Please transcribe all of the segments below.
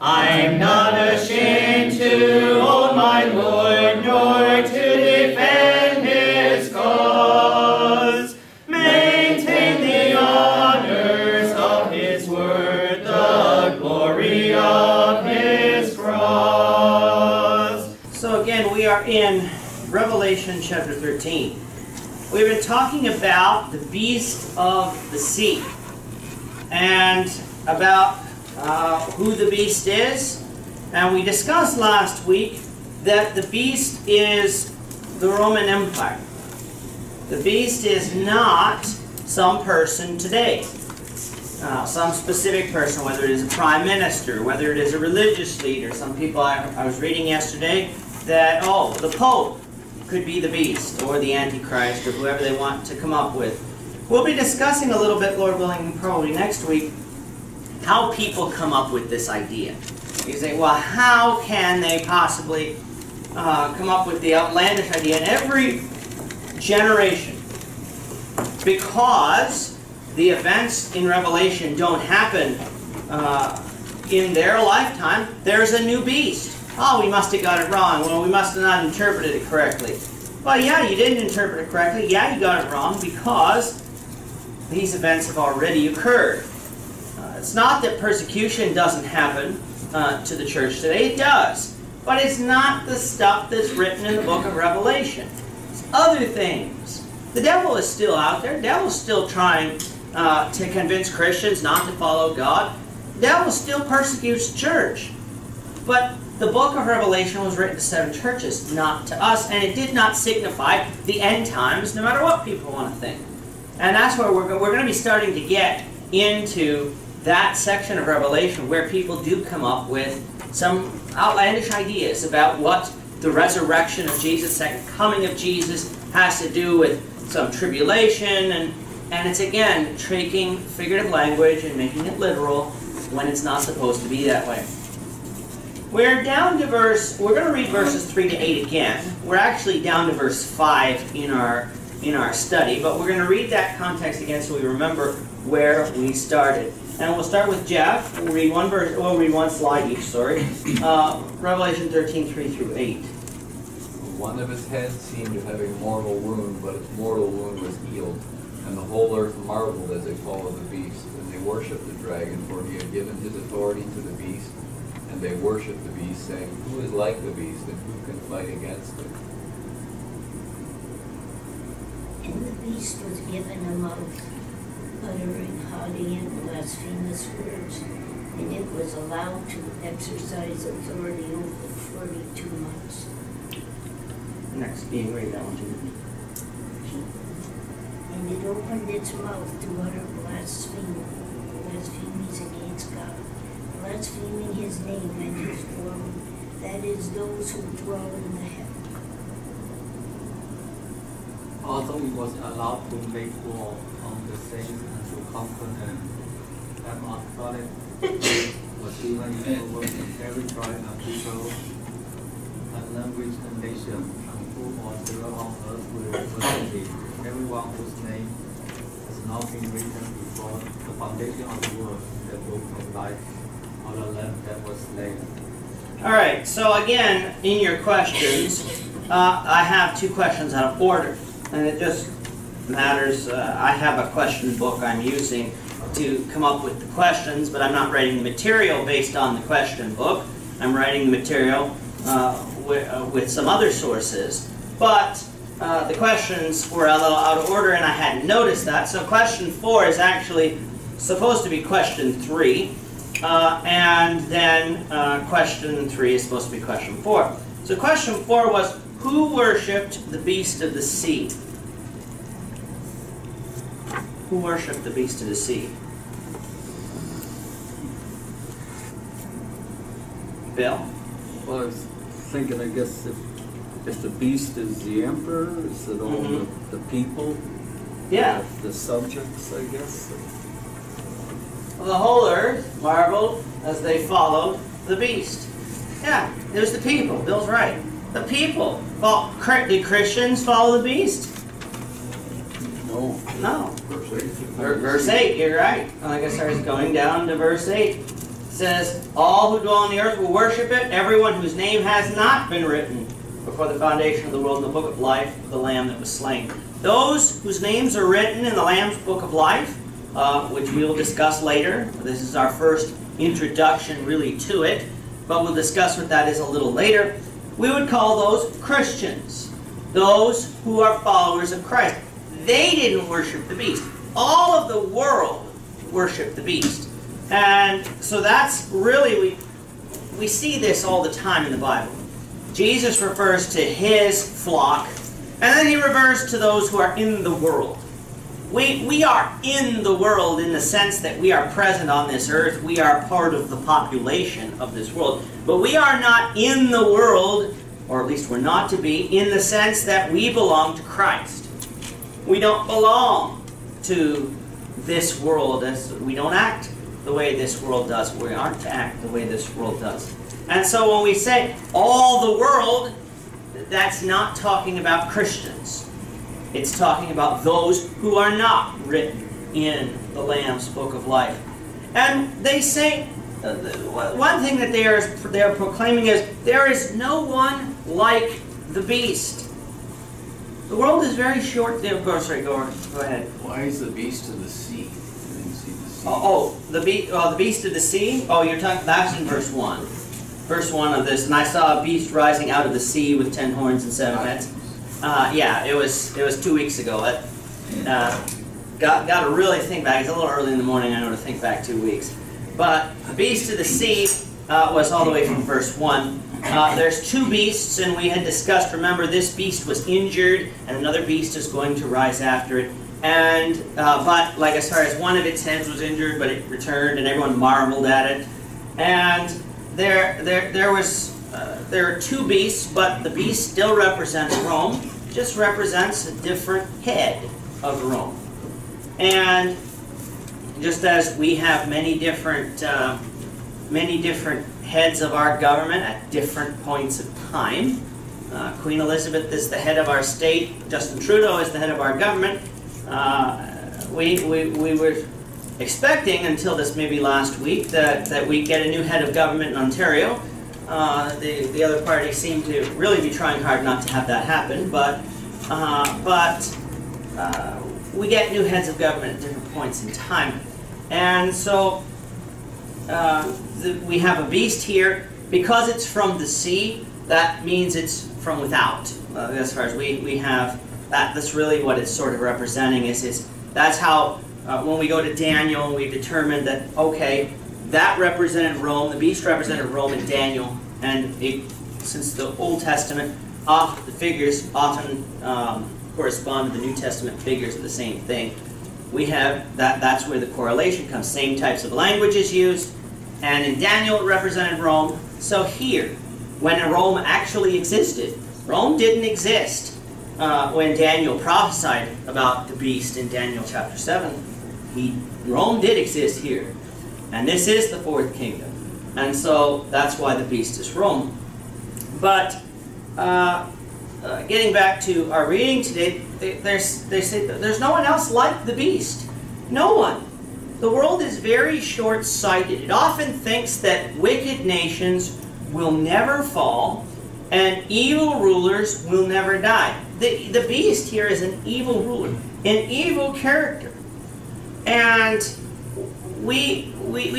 I'm not ashamed to own my Lord, nor to defend his cause. Maintain the honors of his word, the glory of his cross. So again, we are in Revelation chapter 13. We've been talking about the beast of the sea and about who the beast is. And we discussed last week that the beast is the Roman Empire. The beast is not some person today. Some specific person, whether it is a prime minister, whether it is a religious leader. Some people, I was reading yesterday that, oh, the Pope could be the beast, or the Antichrist, or whoever they want to come up with. We'll be discussing a little bit, Lord willing, probably next week, how people come up with this idea. You say, well, how can they possibly come up with the outlandish idea in every generation? Because the events in Revelation don't happen in their lifetime. There's a new beast. Oh, we must have got it wrong. Well, we must have not interpreted it correctly. Well, yeah, you didn't interpret it correctly. Yeah, you got it wrong because these events have already occurred. It's not that persecution doesn't happen to the church today. It does. But it's not the stuff that's written in the book of Revelation. It's other things. The devil is still out there. The devil's still trying to convince Christians not to follow God. The devil still persecutes the church. But the book of Revelation was written to 7 churches, not to us, and it did not signify the end times, no matter what people want to think. And that's where we're going to be starting to get into that section of Revelation where people do come up with some outlandish ideas about what the resurrection of Jesus, second coming of Jesus, has to do with some tribulation, and it's again taking figurative language and making it literal when it's not supposed to be that way. We're down to we're going to read verses 3 to 8 again. We're actually down to verse 5 in our study, but we're going to read that context again so we remember where we started. And we'll start with Jeff. We'll read one slide each, sorry. Revelation 13, 3 through 8. One of his heads seemed to have a mortal wound, but its mortal wound was healed. And the whole earth marveled as they followed the beast. And they worshipped the dragon, for he had given his authority to the beast. And they worshipped the beast, saying, who is like the beast, and who can fight against it? And the beast was given a mouth, uttering haughty and blasphemous words, and it was allowed to exercise authority over 42 months. Next, you can read that one too. And it opened its mouth to utter blasphemies against God, blaspheming his name and his dwelling, that is, those who dwell in the heaven. Also, it was allowed to make war on the saints and to conquer them. And authority was given over every tribe and people, and language and nation, and whosoever on earth will worship him. Everyone whose name has not been written before the foundation of the world, the book of life, on the Lamb that was slain. All right, so again, in your questions, I have 2 questions out of order. And it just matters, I have a question book I'm using to come up with the questions, but I'm not writing the material based on the question book. I'm writing the material with some other sources. But the questions were a little out of order, and I hadn't noticed that. So question 4 is actually supposed to be question 3. And then question 3 is supposed to be question 4. So question 4 was, who worshipped the beast of the sea? Who worshipped the beast of the sea? Bill? Well, I was thinking, I guess, if the beast is the emperor, is it all the people? Yeah. The subjects, I guess? Well, the whole earth marveled as they followed the beast. Yeah, there's the people. Bill's right. The people. Well, did Christians follow the beast? No. Verse 8. Verse 8, you're right. Like I started going down to verse 8. says, all who dwell on the earth will worship it, everyone whose name has not been written before the foundation of the world in the book of life of the Lamb that was slain. Those whose names are written in the Lamb's book of life, which we will discuss later. This is our first introduction really to it, but we'll discuss what that is a little later. We would call those Christians, those who are followers of Christ. They didn't worship the beast. All of the world worshiped the beast. And so that's really, we see this all the time in the Bible. Jesus refers to his flock, and then he refers to those who are in the world. We are in the world in the sense that we are present on this earth. We are part of the population of this world. But we are not in the world, or at least we're not to be, in the sense that we belong to Christ. We don't belong to this world. As we don't act the way this world does. We aren't to act the way this world does. And so when we say all the world, that's not talking about Christians. It's talking about those who are not written in the Lamb's book of life. And they say, one thing that they are proclaiming is, there is no one like the beast. The world is very short. Go ahead. Why is the beast of the sea? I didn't see the sea. The beast of the sea? Oh, you're talking, that's in verse 1. Verse 1 of this, and I saw a beast rising out of the sea with 10 horns and 7 heads. Yeah, it was 2 weeks ago. Got to really think back. It's a little early in the morning, I know, to think back 2 weeks. But the beast of the sea was all the way from verse 1. There's 2 beasts, and we had discussed, remember, this beast was injured, and another beast is going to rise after it. And but like as far as one of its heads was injured, but it returned, and everyone marveled at it. And there are 2 beasts, but the beast still represents Rome. Just represents a different head of Rome. And just as we have many different heads of our government at different points of time. Queen Elizabeth is the head of our state. Justin Trudeau is the head of our government. We were expecting, until this maybe last week, that we'd get a new head of government in Ontario. The other party seemed to really be trying hard not to have that happen, but we get new heads of government at different points in time. And so we have a beast here. Because it's from the sea, that means it's from without. As far as we have, that's really what it's sort of representing. That's how, when we go to Daniel, we determined that, okay, that represented Rome, the beast represented Rome in Daniel, and since the Old Testament, the figures often correspond to the New Testament figures of the same thing. We have that's where the correlation comes. Same types of language is used, and in Daniel it represented Rome. So here, when Rome actually existed, Rome didn't exist when Daniel prophesied about the beast in Daniel chapter 7. Rome did exist here, and this is the 4th kingdom, and so that's why the beast is Rome. But getting back to our reading today, they say that there's no one else like the beast. No one. The world is very short-sighted. It often thinks that wicked nations will never fall and evil rulers will never die. The beast here is an evil ruler, an evil character. And we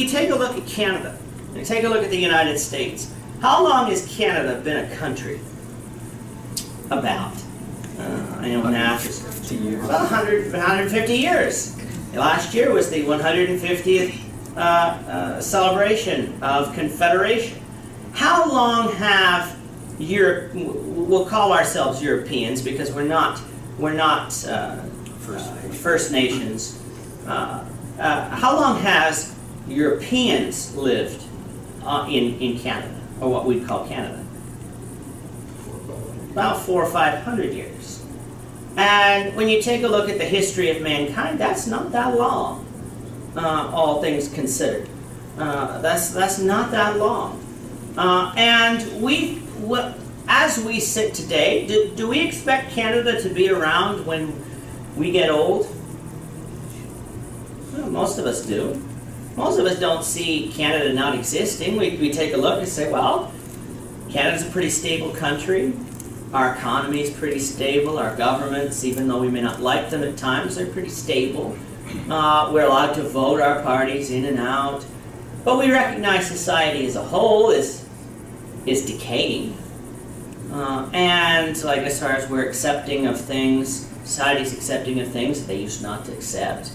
take a look at Canada. We take a look at the United States. How long has Canada been a country? About. I know math is 50 years. About 150 years. Last year was the 150th celebration of Confederation. How long have we'll call ourselves Europeans because we're not First Nations. How long has Europeans lived in Canada, or what we'd call Canada? About 400 or 500 years. And when you take a look at the history of mankind, that's not that long, all things considered. That's not that long. And as we sit today, do we expect Canada to be around when we get old? Well, most of us do. Most of us don't see Canada not existing. We take a look and say, well, Canada's a pretty stable country. Our economy is pretty stable. Our governments, even though we may not like them at times, they're pretty stable. We're allowed to vote our parties in and out. But we recognize society as a whole is decaying. And so I guess as far as we're accepting of things, society's accepting of things that they used not to accept.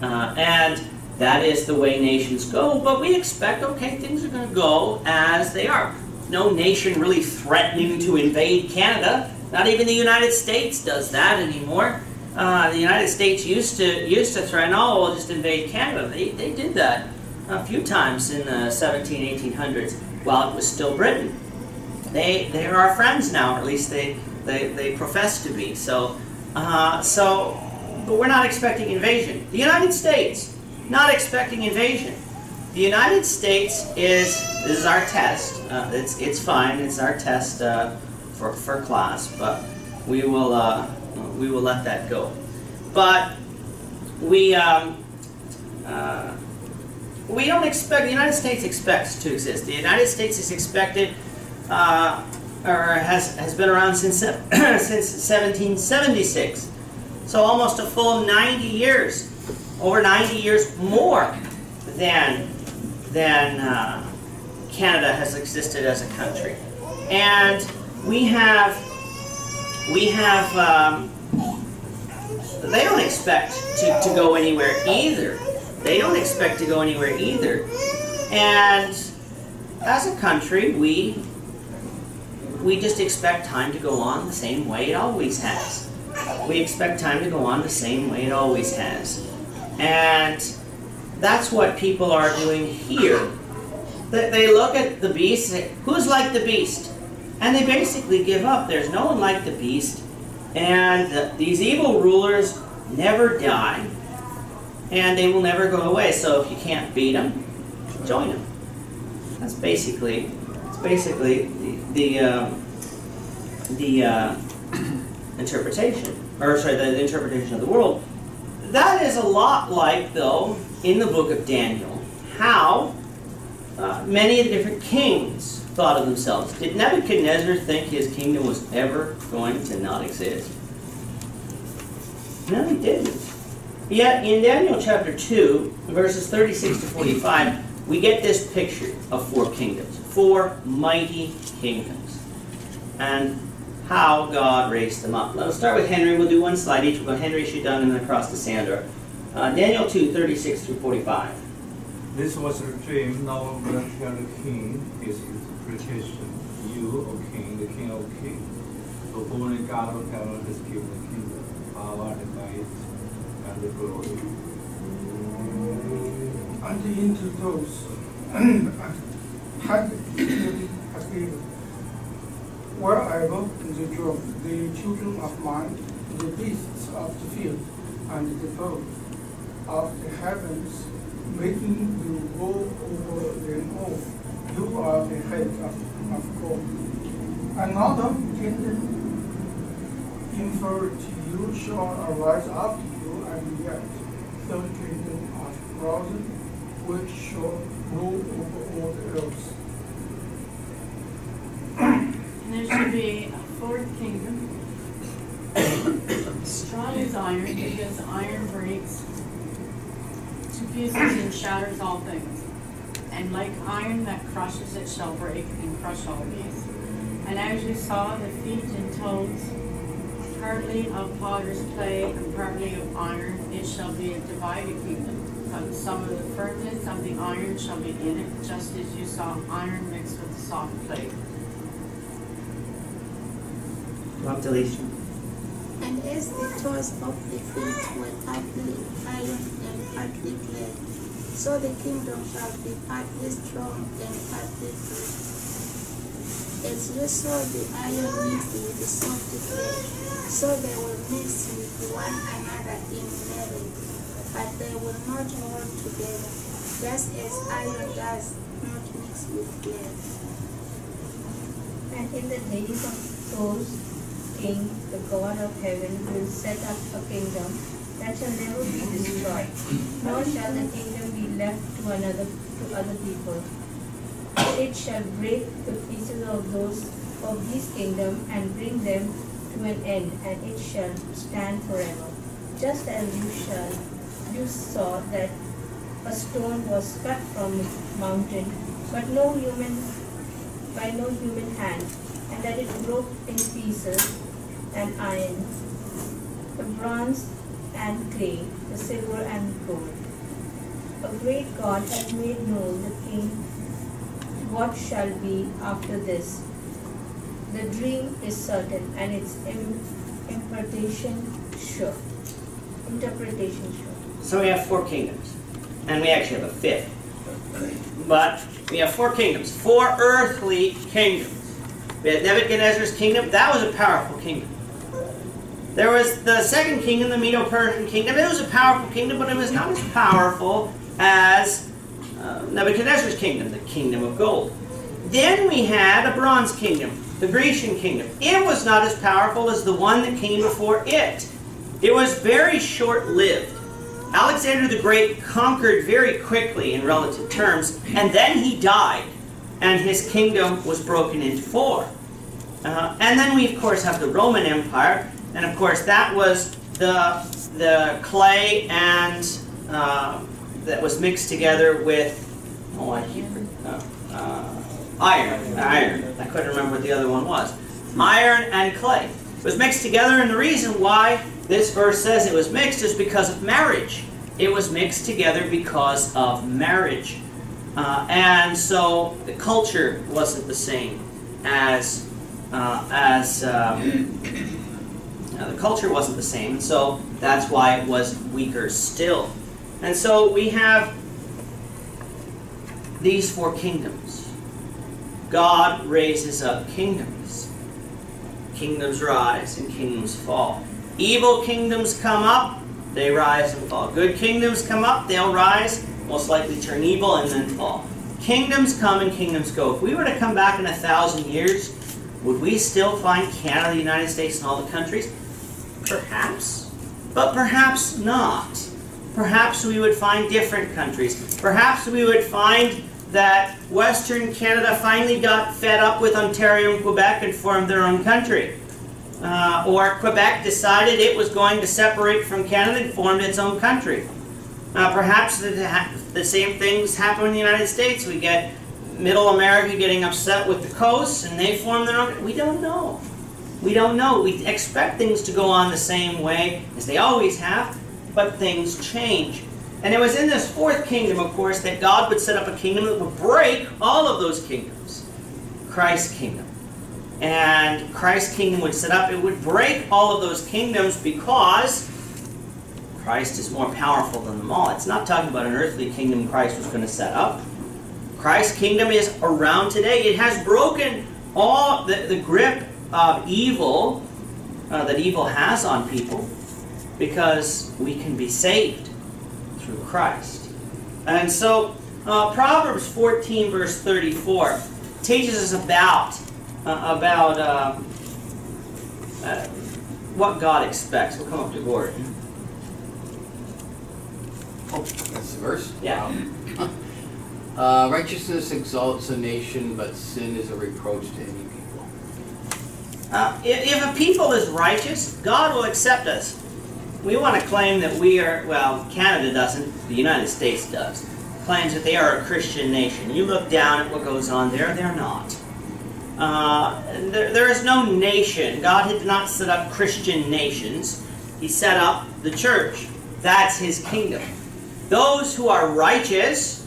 And that is the way nations go. But we expect, okay, things are going to go as they are. No nation really threatening to invade Canada. Not even the United States does that anymore. The United States used to threaten, oh, we'll just invade Canada. They did that a few times in the 1800s while it was still Britain. They are our friends now, or at least they profess to be. But we're not expecting invasion. The United States, not expecting invasion. The United States this is our test. It's fine. It's our test for class, but we will let that go. But we don't expect, the United States expects to exist. The United States is expected, or has been around since 1776. So almost a full 90 years, over 90 years more than Canada has existed as a country. And they don't expect to go anywhere either. They don't expect to go anywhere either. And as a country, we just expect time to go on the same way it always has. We expect time to go on the same way it always has. And that's what people are doing here. They look at the beast and say, who's like the beast? And they basically give up. There's no one like the beast. And these evil rulers never die. And they will never go away. So if you can't beat them, join them. That's basically the interpretation. Or sorry, the interpretation of the world. That is a lot like, though, in the book of Daniel, how many of the different kings thought of themselves. Did Nebuchadnezzar think his kingdom was ever going to not exist? No, he didn't. Yet in Daniel chapter 2, verses 36 to 45, we get this picture of 4 kingdoms, 4 mighty kingdoms, and how God raised them up. Let's start with Henry. We'll do one slide each. We'll go Henry, Shaitan, and then across to Sandra. Daniel 2, 36 through 45. This was a dream. Now the king is interpretation. You, O king, the king of kings, the holy God of heaven has given the kingdom, power and might, and the glory. And into those had been wherever they drove, the children of man, the beasts of the field, and the birds of the heavens, making you rule over them all. You are the head of God. Another kingdom inferior to you shall arise after you, and yet third kingdom of bronze, which shall rule over all the earth. There should be a 4th kingdom, strong as iron, because iron breaks to pieces and shatters all things. And like iron that crushes, it shall break and crush all these. And as you saw, the feet and toes, partly of potter's clay and partly of iron, it shall be a divided kingdom. Some of the firmness of the iron shall be in it, just as you saw iron mixed with soft clay. And as the toes of the feet were partly iron and partly clay, so the kingdom shall be partly strong and partly weak. As you saw the iron mixed with the soft clay, so they will mix with one another in marriage, but they will not hold together, just as iron does not mix with clay. And in the days of those kings, the God of heaven will set up a kingdom that shall never be destroyed, nor shall the kingdom be be left to other people. It shall break the pieces of these kingdoms and bring them to an end, and it shall stand forever. Just as you saw that a stone was cut from the mountain, but by no human hand, and that it broke in pieces, and iron, the bronze and clay, the silver and gold. A great God has made known the king what shall be after this. The dream is certain, and its interpretation sure. So we have 4 kingdoms, and we actually have a 5th. But we have 4 kingdoms, 4 earthly kingdoms. We had Nebuchadnezzar's kingdom. That was a powerful kingdom. There was the 2nd kingdom, the Medo-Persian kingdom. It was a powerful kingdom, but it was not as powerful as Nebuchadnezzar's kingdom, the kingdom of gold. Then we had a bronze kingdom, the Grecian kingdom. It was not as powerful as the one that came before it. It was very short-lived. Alexander the Great conquered very quickly in relative terms, and then he died, and his kingdom was broken into 4. And then we, of course, have the Roman Empire, and of course that was the clay and that was mixed together with iron. I couldn't remember what the other one was. Iron and clay. It was mixed together, and the reason why this verse says it was mixed is because of marriage. It was mixed together because of marriage. And so the culture wasn't the same as the culture wasn't the same, and so that's why it was weaker still. And so we have these 4 kingdoms. God raises up kingdoms. Kingdoms rise and kingdoms fall. Evil kingdoms come up, they rise and fall. Good kingdoms come up, they'll rise, most likely turn evil and then fall. Kingdoms come and kingdoms go. If we were to come back in 1,000 years, would we still find Canada, the United States, and all the countries? Perhaps, but perhaps not. Perhaps we would find different countries. Perhaps we would find that Western Canada finally got fed up with Ontario and Quebec and formed their own country. Or Quebec decided it was going to separate from Canada and formed its own country. Perhaps the same things happen in the United States. We get Middle America getting upset with the coast and they form their own. We don't know. We don't know. We expect things to go on the same way as they always have, but things change. And it was in this 4th kingdom, of course, that God would set up a kingdom that would break all of those kingdoms. Christ's kingdom. And Christ's kingdom would set up, it would break all of those kingdoms because Christ is more powerful than them all. It's not talking about an earthly kingdom Christ was going to set up. Christ's kingdom is around today. It has broken all the grip of evil that evil has on people because we can be saved through Christ. And so Proverbs 14 verse 34 teaches us about what God expects. We'll come up to Gordon. Oh, that's the verse? Yeah. Righteousness exalts a nation, but sin is a reproach to any people. If a people is righteous, God will accept us. We want to claim that we are, well, Canada doesn't, the United States does, claims that they are a Christian nation. You look down at what goes on there, they're not. There is no nation. God did not set up Christian nations. He set up the church. That's His kingdom. Those who are righteous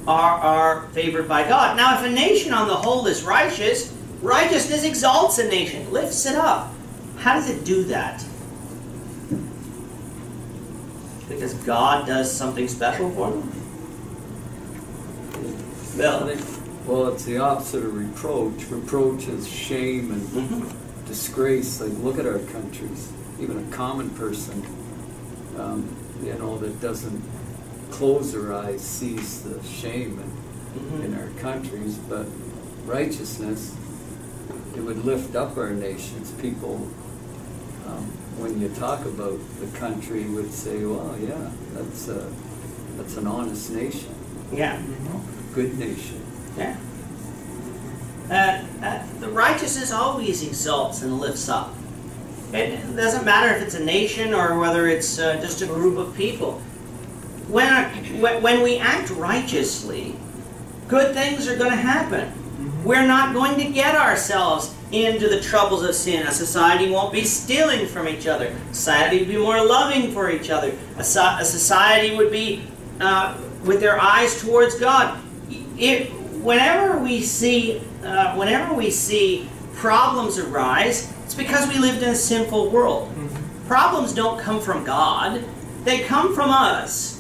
are favored by God. Now, if a nation on the whole is righteous, righteousness exalts a nation, lifts it up. How does it do that? Because God does something special for them? Bill? Well, it's the opposite of reproach. Reproach is shame and disgrace. Like, look at our countries. Even a common person, that doesn't close their eyes sees the shame in our countries. But righteousness, it would lift up our nations. People, when you talk about the country, would say, well, yeah, That's an honest nation, Yeah. good nation. Yeah. The righteousness always exalts and lifts up. It doesn't matter if it's a nation or whether it's just a group of people. When we act righteously, good things are going to happen. We're not going to get ourselves into the troubles of sin. A society won't be stealing from each other. A society would be more loving for each other. A society would be with their eyes towards God. Whenever we see problems arise, it's because we lived in a sinful world. Problems don't come from God. They come from us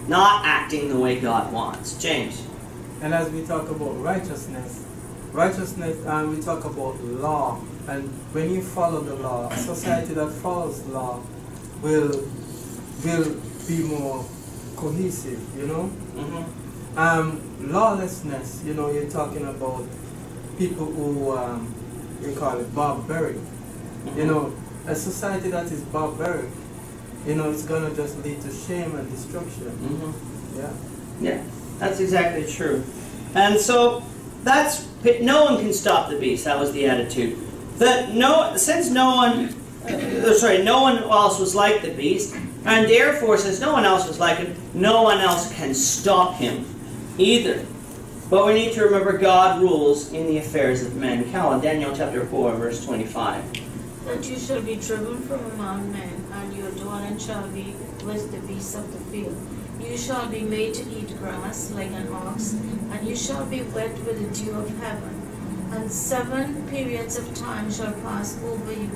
not acting the way God wants. James. And as we talk about righteousness, we talk about law. And when you follow the law, a society that follows law will be more cohesive, you know? Lawlessness, you know, you're talking about people who, you call it barbaric. You know, a society that is barbaric, you know, it's going to just lead to shame and destruction. Yeah, that's exactly true. And so no one can stop the beast. That was the attitude. Since no one else was like the beast, and therefore since no one else was like him, no one else can stop him either. But we need to remember God rules in the affairs of men. Cal, Daniel chapter 4, verse 25. That you shall be driven from among men, and your dwelling shall be with the beasts of the field. You shall be made to eat grass like an ox, and you shall be wet with the dew of heaven. And 7 periods of time shall pass over you.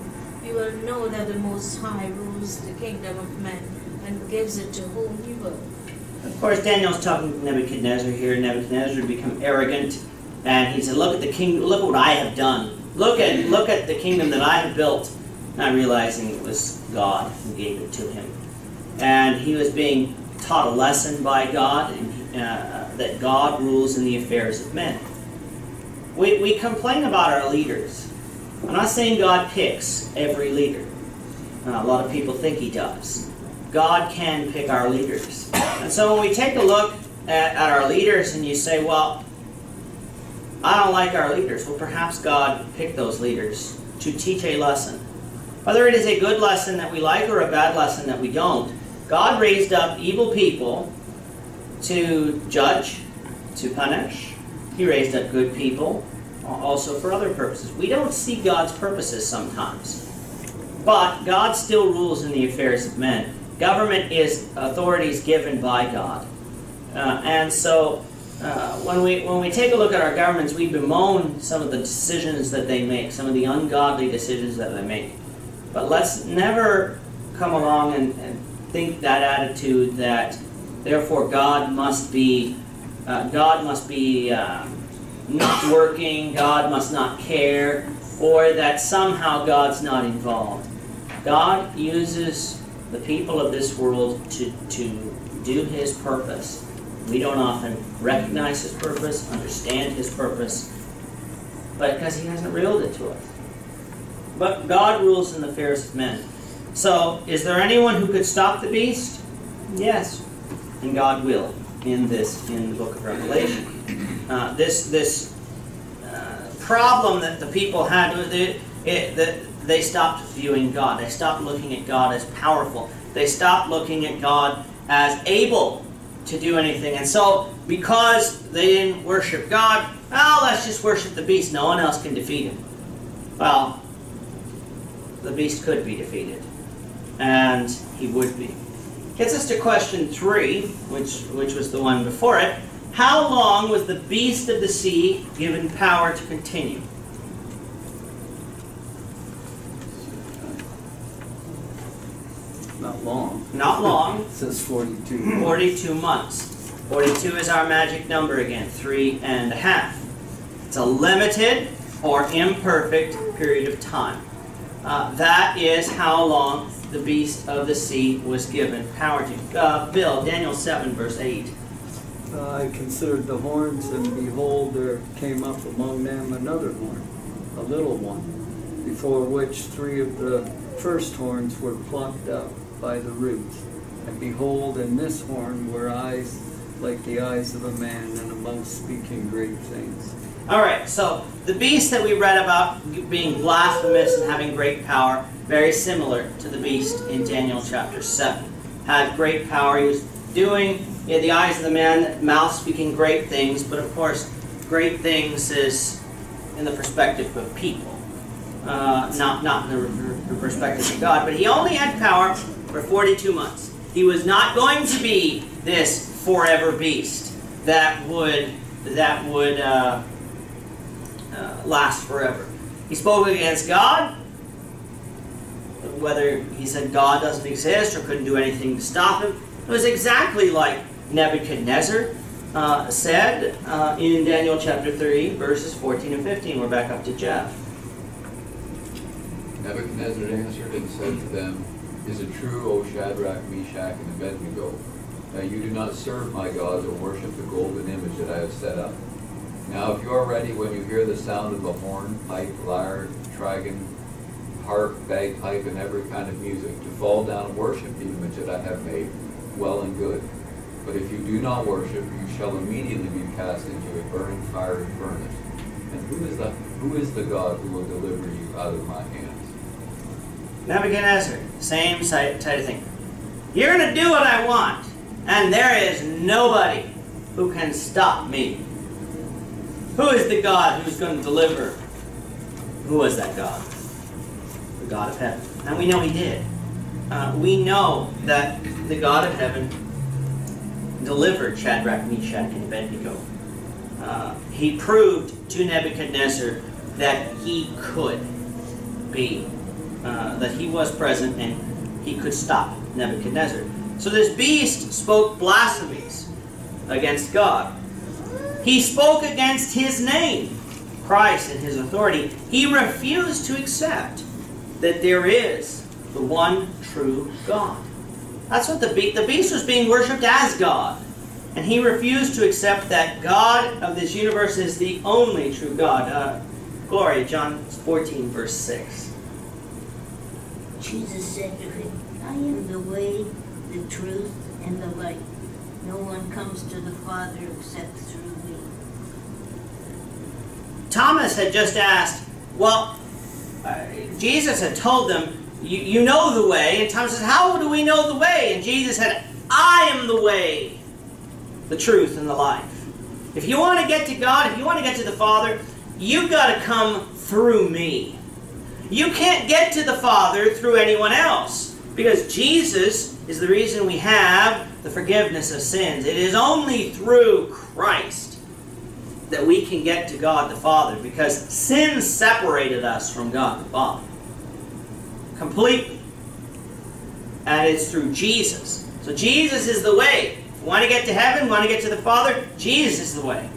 You will know that the Most High rules the kingdom of men, and gives it to whom he will. Of course, Daniel's talking to Nebuchadnezzar here. Nebuchadnezzar had become arrogant, and he said, "Look at the king. Look what I have done. Look at the kingdom that I have built." Not realizing it was God who gave it to him, and he was being taught a lesson by God, and that God rules in the affairs of men. We complain about our leaders. I'm not saying God picks every leader. A lot of people think He does. God can pick our leaders. And so when we take a look at our leaders and you say, well, I don't like our leaders. Well, perhaps God picked those leaders to teach a lesson. Whether it is a good lesson that we like or a bad lesson that we don't, God raised up evil people to judge, to punish. He raised up good people also for other purposes. We don't see God's purposes sometimes. But God still rules in the affairs of men. Government is authorities given by God. And so when we take a look at our governments, we bemoan some of the decisions that they make, some of the ungodly decisions that they make. But let's never come along and think that attitude that therefore God must be not working, God must not care, or that somehow God's not involved. God uses the people of this world to do His purpose. We don't often recognize His purpose, understand His purpose, but because He hasn't revealed it to us. But God rules in the affairs of men. So, is there anyone who could stop the beast? Yes, and God will in the book of Revelation. This problem that the people had with it, they stopped viewing God. They stopped looking at God as powerful. They stopped looking at God as able to do anything. And so, because they didn't worship God, well, let's just worship the beast. No one else can defeat him. Well, the beast could be defeated. And he would be. Gets us to question 3, which was the one before it. How long was the beast of the sea given power to continue? Not long. Not long. It says 42. 42 months. 42 is our magic number again, 3.5. It's a limited or imperfect period of time. That is how long the beast of the sea was given power to. Bill, Daniel 7, verse 8. I considered the horns, and behold, there came up among them another horn, a little one, before which 3 of the first horns were plucked up by the roots, And behold, in this horn were eyes like the eyes of a man, and a mouth speaking great things. All right, so the beast that we read about being blasphemous and having great power, very similar to the beast in Daniel chapter 7. Had great power. He was doing, he had the eyes of the man, mouth speaking great things, but of course, great things is in the perspective of people, not in the perspective of God. But he only had power for 42 months. He was not going to be this forever beast that would last forever. He spoke against God, whether he said God doesn't exist or couldn't do anything to stop him. It was exactly like Nebuchadnezzar said in Daniel chapter 3, verses 14 and 15. We're back up to Jeff. Nebuchadnezzar answered and said to them, "Is it true, O Shadrach, Meshach, and Abednego, that you do not serve my gods or worship the golden image that I have set up? Now if you are ready when you hear the sound of the horn, pipe, lyre, trigon, harp, bagpipe, and every kind of music, to fall down and worship the image that I have made, well and good. But if you do not worship, you shall immediately be cast into a burning fiery furnace. And who is the God who will deliver you out of my hands?" Nebuchadnezzar, same type of thing. You're going to do what I want, and there is nobody who can stop me. Who is the God who's going to deliver? Who was that God? The God of heaven. And we know he did. We know that the God of heaven delivered Shadrach, Meshach, and Abednego. He proved to Nebuchadnezzar that he could be, that he was present and he could stop Nebuchadnezzar. So this beast spoke blasphemies against God. He spoke against his name, Christ, and his authority. He refused to accept that there is the one true God. That's what the beast was being worshipped as God. And he refused to accept that God of this universe is the only true God. Glory, John 14, verse 6. Jesus said to him, "I am the way, the truth, and the light. No one comes to the Father except through me." Thomas had just asked, Jesus had told them, you know the way. And Thomas says, how do we know the way? And Jesus said, I am the way, the truth, and the life. If you want to get to God, if you want to get to the Father, you've got to come through me. You can't get to the Father through anyone else, because Jesus is the reason we have the forgiveness of sins. It is only through Christ that we can get to God the Father, because sin separated us from God the Father completely. And it's through Jesus. So Jesus is the way. If you want to get to heaven, want to get to the Father, Jesus is the way.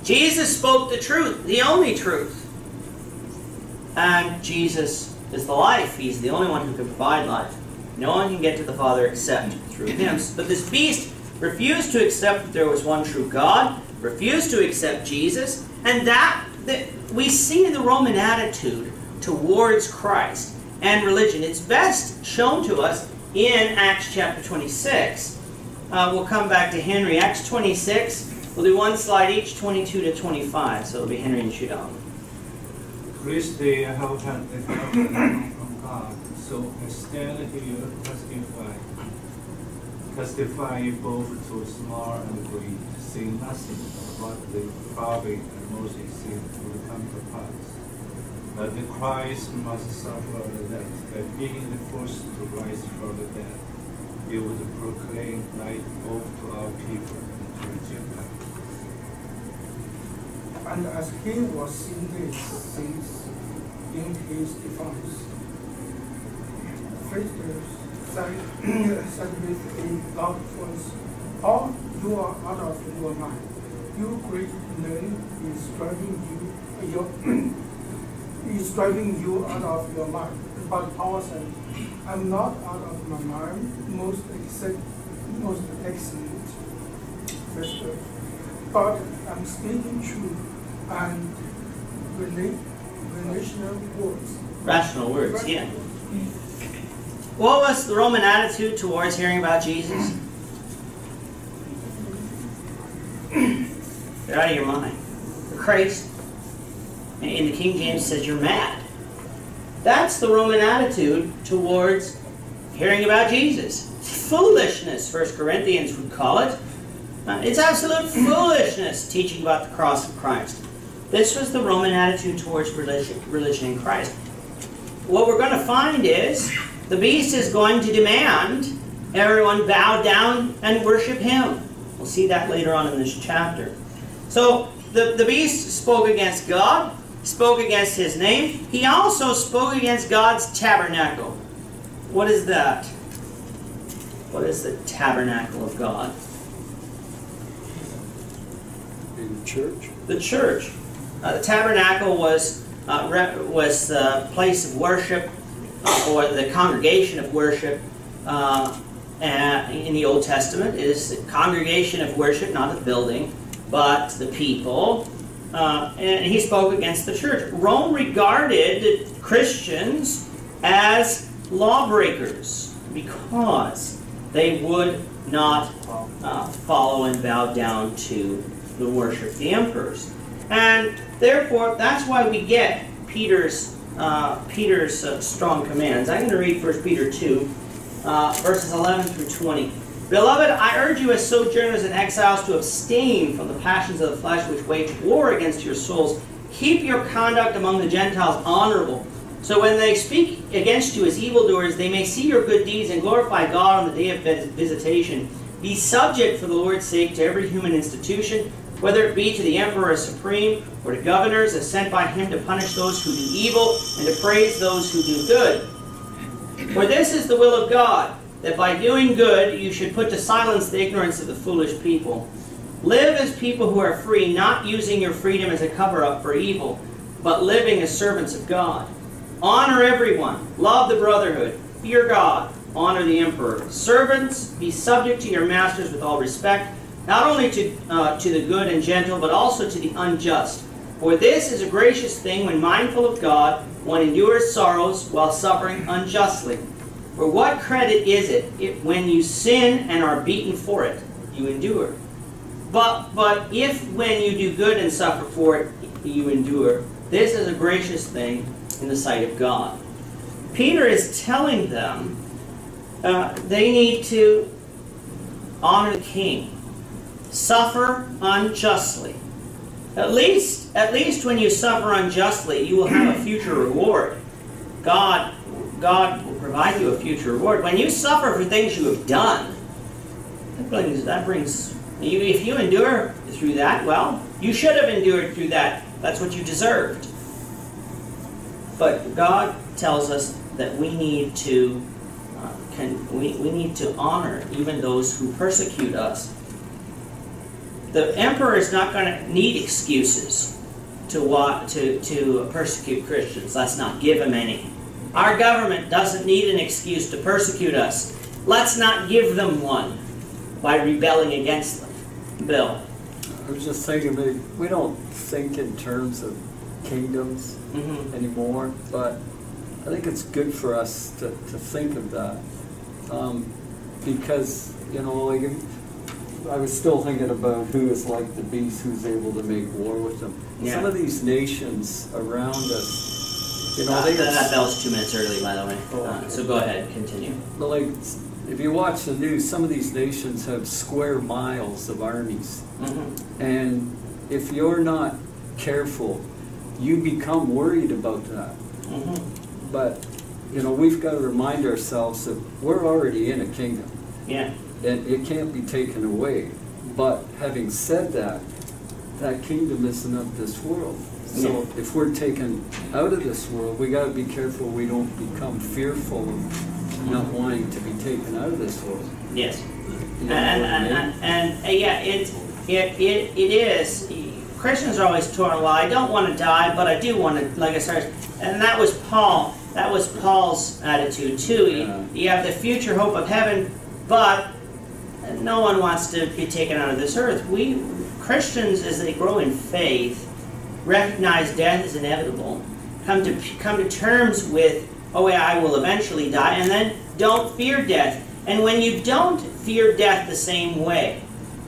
Jesus spoke the truth, the only truth. And Jesus is the life. He's the only one who can provide life. No one can get to the Father except through him. But this beast refused to accept that there was one true God, refused to accept Jesus, and that we see the Roman attitude towards Christ and religion. It's best shown to us in Acts chapter 26. We'll come back to Henry. Acts 26, we'll do one slide each, 22 to 25. So it'll be Henry and Shudong. Christ, they have had the help from God, so stand here, testify both to small and great, say nothing of what the prophet and Moses said will come to pass. That the Christ must suffer death, that being the first to rise from the dead, he would proclaim light both to our people and to the Gentiles. And as he was saying these things in his defense, Festus said with a loud voice, "All you are out of your mind. You great man is driving you out of your mind." But Paul said, "I'm not out of my mind, most excellent Festus, but I'm speaking truth and rational words." Rational words, yeah. What was the Roman attitude towards hearing about Jesus? You're out of your mind. You're crazy. In the King James, it says you're mad. That's the Roman attitude towards hearing about Jesus. It's foolishness, 1 Corinthians would call it. It's absolute foolishness teaching about the cross of Christ. This was the Roman attitude towards religion in Christ. What we're going to find is the beast is going to demand everyone bow down and worship him. We'll see that later on in this chapter. So the beast spoke against God, spoke against his name. He also spoke against God's tabernacle. What is that? What is the tabernacle of God? In church. The church. The tabernacle was the place of worship, or the congregation of worship. In the Old Testament, it is the congregation of worship, not a building, but the people. And he spoke against the church. Rome regarded Christians as lawbreakers because they would not follow and bow down to the worship of the emperors. And therefore, that's why we get Peter's strong commands. I'm going to read 1 Peter 2, verses 11 through 20. Beloved, I urge you as sojourners and exiles to abstain from the passions of the flesh which wage war against your souls. Keep your conduct among the Gentiles honorable, so when they speak against you as evildoers, they may see your good deeds and glorify God on the day of visitation. Be subject for the Lord's sake to every human institution, whether it be to the emperor as supreme, or to governors as sent by him to punish those who do evil and to praise those who do good. For this is the will of God, that by doing good you should put to silence the ignorance of the foolish people. Live as people who are free, not using your freedom as a cover-up for evil, but living as servants of God. Honor everyone, love the brotherhood, fear God, honor the emperor. Servants, be subject to your masters with all respect, not only to the good and gentle, but also to the unjust. For this is a gracious thing when mindful of God, one endures sorrows while suffering unjustly. For what credit is it when you sin and are beaten for it, you endure? But if when you do good and suffer for it, you endure, this is a gracious thing in the sight of God. Peter is telling them they need to honor the king, suffer unjustly. At least when you suffer unjustly, you will have a future reward. God will provide you a future reward. When you suffer for things you have done, that brings if you endure through that, well, you should have endured through that. That's what you deserved. But God tells us that we need to we need to honor even those who persecute us. The emperor is not going to need excuses to persecute Christians. Let's not give him any. Our government doesn't need an excuse to persecute us. Let's not give them one by rebelling against them. Bill? I was just thinking, we don't think in terms of kingdoms anymore, but I think it's good for us to think of that. Because, like, I was still thinking about who is like the beast, who's able to make war with them. Yeah. Some of these nations around us, that bell's 2 minutes early, by the way. So go ahead, continue. But like, if you watch the news, some of these nations have square miles of armies. And if you're not careful, you become worried about that. But, we've got to remind ourselves that we're already in a kingdom. Yeah. And it can't be taken away. But having said that, that kingdom isn't of this world. So if we're taken out of this world, we got to be careful we don't become fearful of not wanting to be taken out of this world. Yes. It is. Christians are always torn. Well, I don't want to die, but I do want to, like I said. And that was Paul. That was Paul's attitude too. You have the future hope of heaven, but no one wants to be taken out of this earth. We Christians, as they grow in faith, recognize death is inevitable. Come to terms with oh yeah, I will eventually die, and then don't fear death. And when you don't fear death the same way,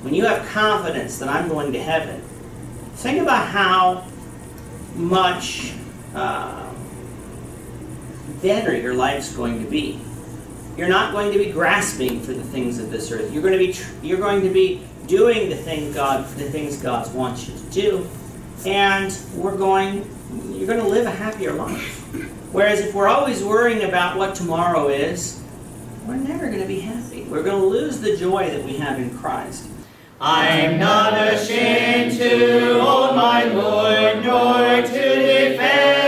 when you have confidence that I'm going to heaven, think about how much better your life's going to be. You're not going to be grasping for the things of this earth. You're going to be doing the things God wants you to do, and you're going to live a happier life. Whereas if we're always worrying about what tomorrow is, we're never going to be happy. We're going to lose the joy that we have in Christ. I'm not ashamed to own my Lord, nor to defend